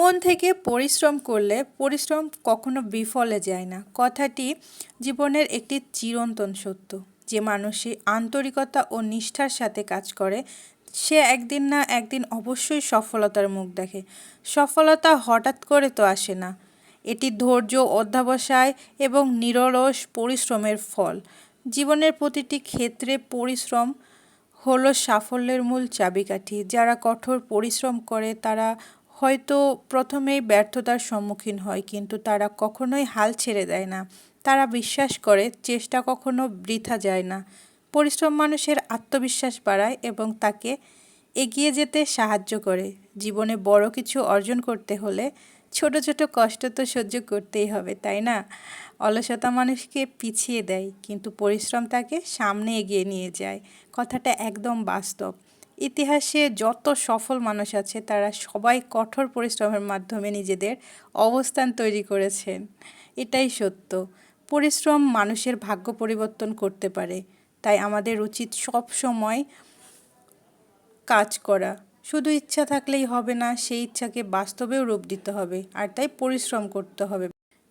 মন থেকে পরিশ্রম করলে পরিশ্রম কখনো বিফলে যায় না। কথাটি জীবনের একটি চিরন্তন সত্য। যে মানুষই আন্তরিকতা ও নিষ্ঠার সাথে কাজ করে সে একদিন না একদিন অবশ্যই সফলতার মুখ দেখে। সফলতা হঠাৎ করে তো আসে না। এটি ধৈর্য, অধ্যবসায় এবং নিরলস পরিশ্রমের ফল। জীবনের প্রতিটি ক্ষেত্রে পরিশ্রম হলো সাফল্যের মূল চাবিকাঠি। যারা কঠোর পরিশ্রম করে তারা হয়তো প্রথমেই ব্যর্থতার সম্মুখীন হয়, কিন্তু তারা কখনোই হাল ছেড়ে দেয় না। তারা বিশ্বাস করে চেষ্টা কখনো বৃথা যায় না। পরিশ্রম মানুষের আত্মবিশ্বাস বাড়ায় এবং তাকে এগিয়ে যেতে সাহায্য করে। জীবনে বড় কিছু অর্জন করতে হলে ছোট ছোট কষ্ট তো সহ্য করতেই হবে, তাই না? অলসতা মানুষকে পিছিয়ে দেয়, কিন্তু পরিশ্রম তাকে সামনে এগিয়ে নিয়ে যায়। কথাটা একদম বাস্তব। ইতিহাসে যত সফল মানুষ আছে তারা সবাই কঠোর পরিশ্রমের মাধ্যমে নিজেদের অবস্থান তৈরি করেছেন। এটাই সত্য। পরিশ্রম মানুষের ভাগ্য পরিবর্তন করতে পারে। তাই আমাদের উচিত সব সময় কাজ করা। শুধু ইচ্ছা থাকলেই হবে না, সেই ইচ্ছাকে বাস্তবেও রূপ দিতে হবে, আর তাই পরিশ্রম করতে হবে।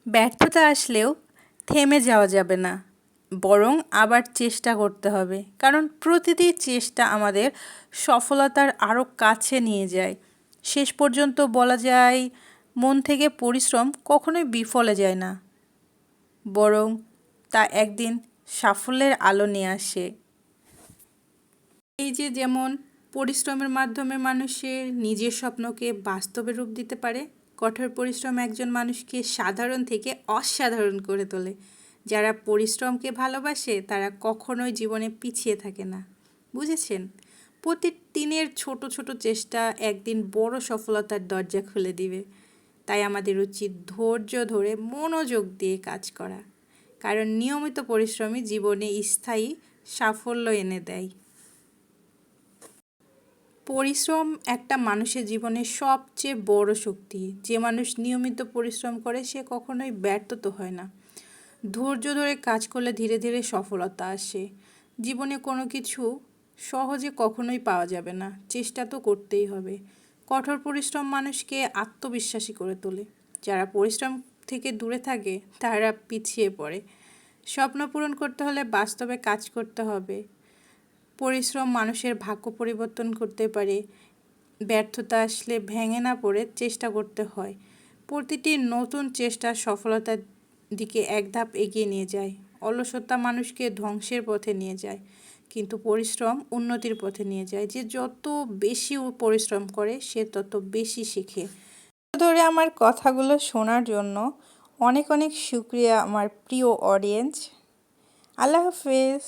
ব্যর্থতা আসলেও থেমে যাওয়া যাবে না, বরং আবার চেষ্টা করতে হবে, কারণ প্রতিটি চেষ্টা আমাদের সফলতার আরও কাছে নিয়ে যায়। শেষ পর্যন্ত বলা যায়, মন থেকে পরিশ্রম কখনোই বিফলে যায় না, বরং তা একদিন সাফল্যের আলো নিয়ে আসে। এই যে যেমন পরিশ্রমের মাধ্যমে মানুষের নিজের স্বপ্নকে বাস্তবে রূপ দিতে পারে, কঠোর পরিশ্রম একজন মানুষকে সাধারণ থেকে অসাধারণ করে তোলে। যারা পরিশ্রমকে ভালোবাসে তারা কখনোই জীবনে পিছিয়ে থাকে না। বুঝেছেন? প্রতিদিনের ছোট ছোট চেষ্টা একদিন বড় সফলতার দরজা খুলে দিবে। তাই আমাদের উচিত ধৈর্য ধরে মনোযোগ দিয়ে কাজ করা, কারণ নিয়মিত পরিশ্রমই জীবনে স্থায়ী সাফল্য এনে দেয়। পরিশ্রম একটা মানুষের জীবনের সবচেয়ে বড় শক্তি। যে মানুষ নিয়মিত পরিশ্রম করে সে কখনোই ব্যর্থ তো হয় না। ধৈর্য ধরে কাজ করলে ধীরে ধীরে সফলতা আসে। জীবনে কোনো কিছু সহজে কখনোই পাওয়া যাবে না, চেষ্টা তো করতেই হবে। কঠোর পরিশ্রম মানুষকে আত্মবিশ্বাসী করে তোলে। যারা পরিশ্রম থেকে দূরে থাকে তারা পিছিয়ে পড়ে। স্বপ্ন পূরণ করতে হলে বাস্তবে কাজ করতে হবে। পরিশ্রম মানুষের ভাগ্য পরিবর্তন করতে পারে। ব্যর্থতা আসলে ভেঙে না পড়ে চেষ্টা করতে হয়। প্রতিটি নতুন চেষ্টা সফলতার দিকে এক ধাপ এগিয়ে নিয়ে যায়। অলসতা মানুষকে ধ্বংসের পথে নিয়ে যায়, কিন্তু পরিশ্রম উন্নতির পথে নিয়ে যায়। যে যত বেশি পরিশ্রম করে সে তত বেশি শেখে। ধরে আমার কথাগুলো শোনার জন্য অনেক অনেক শুক্রিয়া আমার প্রিয় অডিয়েন্স। আল্লাহ হাফেজ।